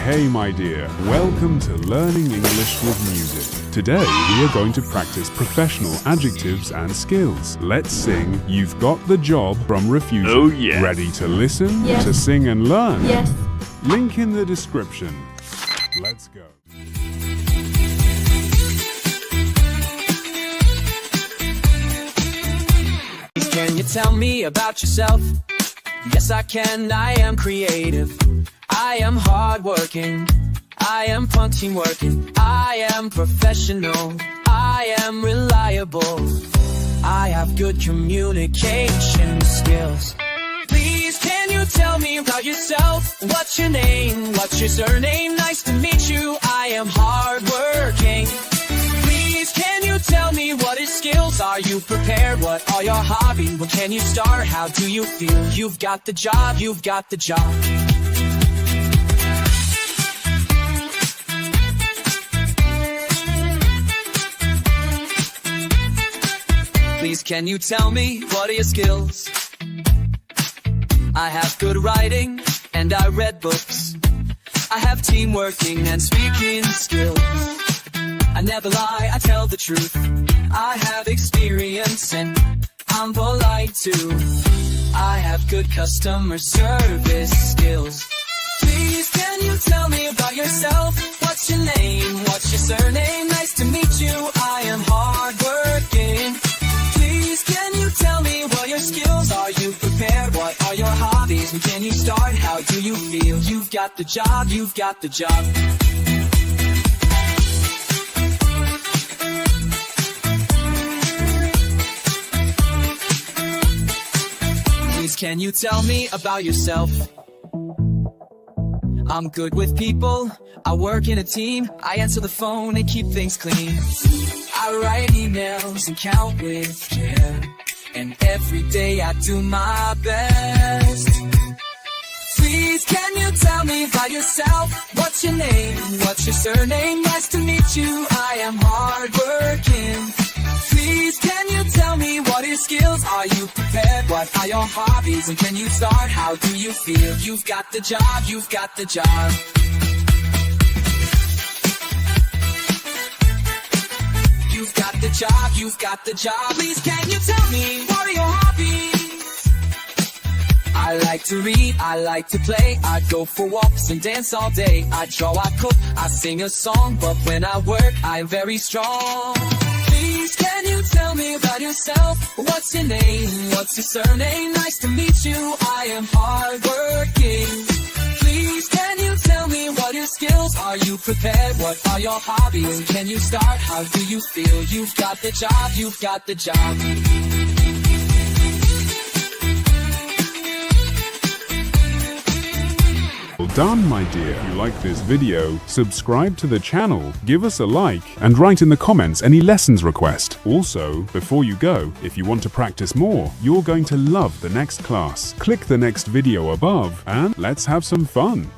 Okay, my dear, welcome to Learning English with Music. Today, we are going to practice professional adjectives and skills. Let's sing You've Got the Job from Refusion. Oh, yes. Ready to listen, Yes. to sing and learn? Yes. Link in the description. Let's go. Can you tell me about yourself? Yes, I can. I am creative. I am hardworking. I am punchy working. I am professional. I am reliable. I have good communication skills. Please, can you tell me about yourself? What's your name? What's your surname? Nice to meet you. I am hardworking. Please, can you tell me what his skills? Are you prepared? What are your hobbies? When can you start? How do you feel? You've got the job. You've got the job. Please, can you tell me what are your skills? I have good writing and I read books. I have teamworking and speaking skills. I never lie, I tell the truth. I have experience and I'm polite too. I have good customer service skills. Please, can you tell me about yourself? What's your name? What's your surname? Nice to meet you. I am hardworking. Please, can you tell me what your skills are? You prepared? What are your hobbies? When can you start? How do you feel? You've got the job. You've got the job. Please, can you tell me about yourself? I'm good with people. I work in a team. I answer the phone and keep things clean. I write emails and count with care. And every day I do my best. Please, can you tell me about yourself? What's your name? What's your surname? Nice to meet you. I am hardworking. Please, can you tell me what your skills? Are you prepared? What are your hobbies? And can you start? How do you feel? You've got the job. You've got the job. You've got the job, you've got the job. Please, can you tell me what are your hobbies? I like to read, I like to play. I go for walks and dance all day. I draw, I cook, I sing a song. But when I work, I am very strong. Please, can you tell me about yourself? What's your name? What's your surname? Nice to meet you. I am hardworking. Please, can you tell me what your skills? Are you prepared? What are your hobbies? Can you start? How do you feel? You've got the job. You've got the job. Well done, my dear. If you like this video, subscribe to the channel, give us a like, and write in the comments any lessons request. Also, before you go, if you want to practice more, you're going to love the next class. Click the next video above and let's have some fun.